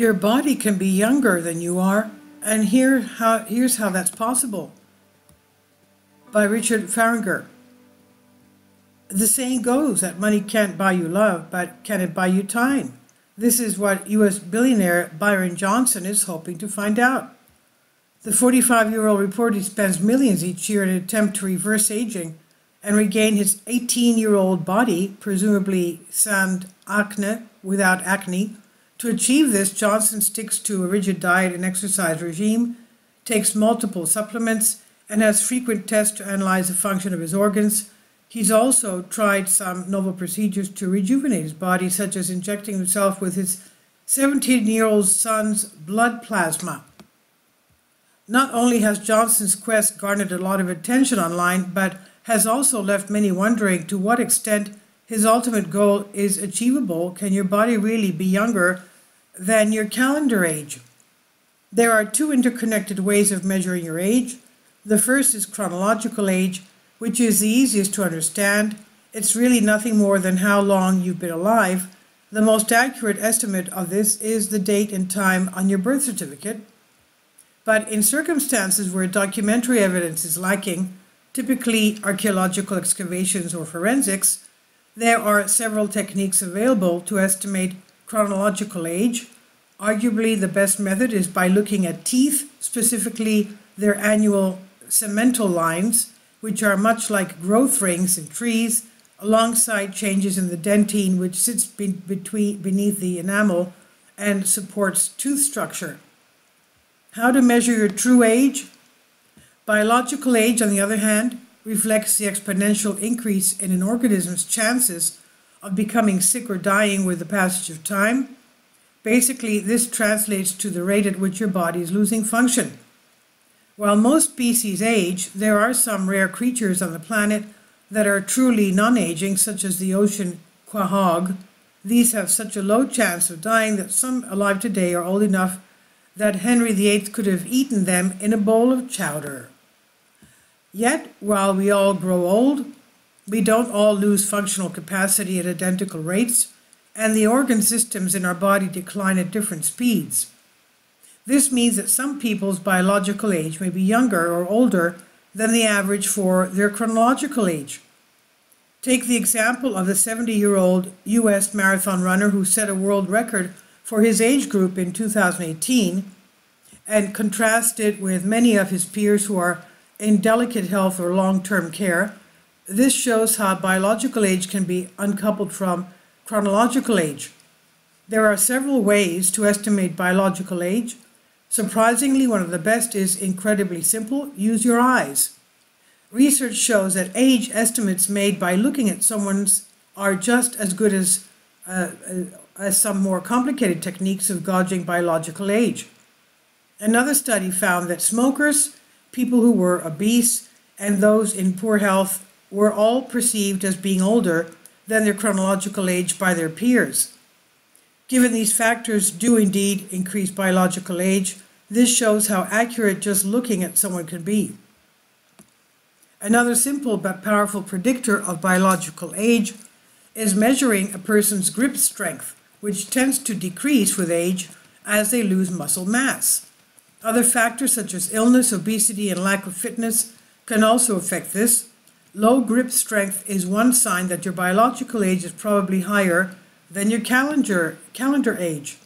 Your body can be younger than you are, and here's how that's possible. By Richard Farringer. The saying goes that money can't buy you love, but can it buy you time? This is what U.S. billionaire Byron Johnson is hoping to find out. The 45-year-old reportedly spends millions each year in an attempt to reverse aging and regain his 18-year-old body, presumably sans acne, without acne. To achieve this, Johnson sticks to a rigid diet and exercise regime, takes multiple supplements, and has frequent tests to analyze the function of his organs. He's also tried some novel procedures to rejuvenate his body, such as injecting himself with his 17-year-old son's blood plasma. Not only has Johnson's quest garnered a lot of attention online, but has also left many wondering to what extent his ultimate goal is achievable. Can your body really be younger than your calendar age? There are two interconnected ways of measuring your age. The first is chronological age, which is the easiest to understand. It's really nothing more than how long you've been alive. The most accurate estimate of this is the date and time on your birth certificate. But in circumstances where documentary evidence is lacking, typically archaeological excavations or forensics, there are several techniques available to estimate chronological age. Arguably, the best method is by looking at teeth, specifically their annual segmental lines, which are much like growth rings in trees, alongside changes in the dentine, which sits beneath the enamel and supports tooth structure. How to measure your true age? Biological age, on the other hand, reflects the exponential increase in an organism's chances of becoming sick or dying with the passage of time. Basically, this translates to the rate at which your body is losing function. While most species age, there are some rare creatures on the planet that are truly non-aging, such as the ocean quahog. These have such a low chance of dying that some alive today are old enough that Henry VIII could have eaten them in a bowl of chowder. Yet, while we all grow old, we don't all lose functional capacity at identical rates, and the organ systems in our body decline at different speeds. This means that some people's biological age may be younger or older than the average for their chronological age. Take the example of the 70-year-old U.S. marathon runner who set a world record for his age group in 2018, and contrast it with many of his peers who are in delicate health or long-term care. This shows how biological age can be uncoupled from chronological age. There are several ways to estimate biological age. Surprisingly, one of the best is incredibly simple: use your eyes. Research shows that age estimates made by looking at someone's are just as good as some more complicated techniques of gauging biological age. Another study found that smokers, people who were obese, and those in poor health were all perceived as being older than their chronological age by their peers. Given these factors do indeed increase biological age, this shows how accurate just looking at someone can be. Another simple but powerful predictor of biological age is measuring a person's grip strength, which tends to decrease with age as they lose muscle mass. Other factors such as illness, obesity, and lack of fitness can also affect this. Low grip strength is one sign that your biological age is probably higher than your calendar age.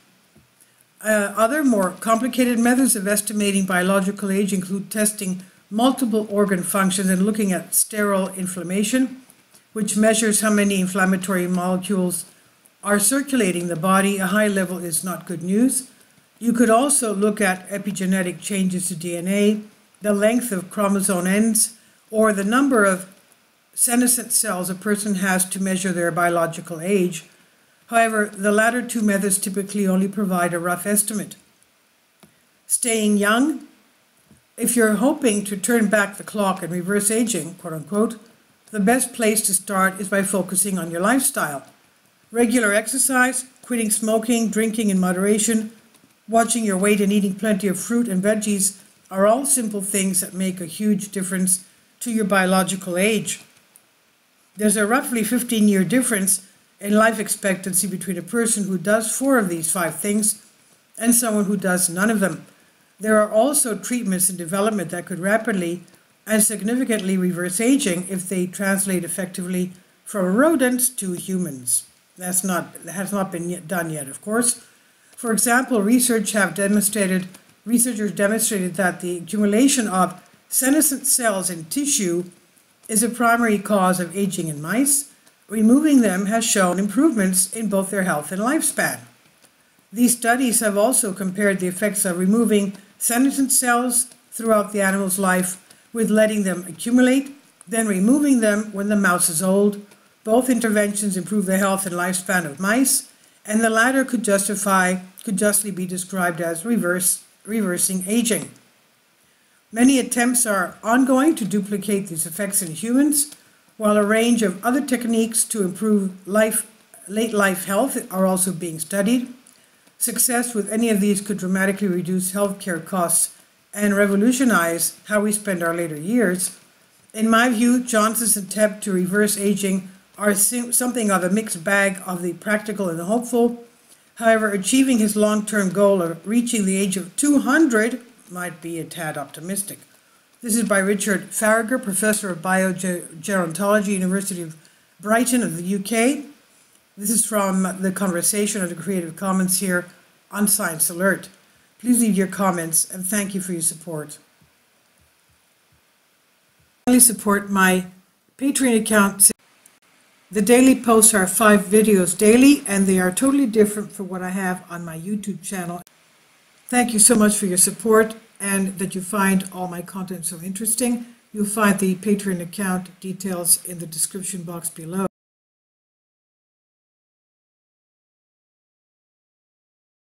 Other more complicated methods of estimating biological age include testing multiple organ functions and looking at sterile inflammation, which measures how many inflammatory molecules are circulating the body. A high level is not good news. You could also look at epigenetic changes to DNA, the length of chromosome ends, or the number of senescent cells a person has to measure their biological age. However, the latter two methods typically only provide a rough estimate. Staying young. If you're hoping to turn back the clock and reverse aging, quote unquote, the best place to start is by focusing on your lifestyle. Regular exercise, quitting smoking, drinking in moderation, watching your weight, and eating plenty of fruit and veggies are all simple things that make a huge difference to your biological age. There's a roughly 15-year difference in life expectancy between a person who does 4 of these 5 things and someone who does none of them. There are also treatments in development that could rapidly and significantly reverse aging if they translate effectively from rodents to humans. That has not been done yet, of course. For example, researchers demonstrated that the accumulation of senescent cells in tissue is a primary cause of aging in mice. Removing them has shown improvements in both their health and lifespan. These studies have also compared the effects of removing senescent cells throughout the animal's life with letting them accumulate, then removing them when the mouse is old. Both interventions improve the health and lifespan of mice, and the latter could justly be described as reversing aging. Many attempts are ongoing to duplicate these effects in humans, while a range of other techniques to improve late life health are also being studied. Success with any of these could dramatically reduce healthcare costs and revolutionize how we spend our later years. In my view, Johnson's attempt to reverse aging are something of a mixed bag of the practical and the hopeful. However, achieving his long-term goal of reaching the age of 200 might be a tad optimistic. This is by Richard Faragher, Professor of Biogerontology, University of Brighton of the UK. This is from the conversation of the Creative Commons here on Science Alert. Please leave your comments, and thank you for your support. Please support my Patreon account. The daily posts are 5 videos daily, and they are totally different from what I have on my YouTube channel. Thank you so much for your support and that you find all my content so interesting. You'll find the Patreon account details in the description box below.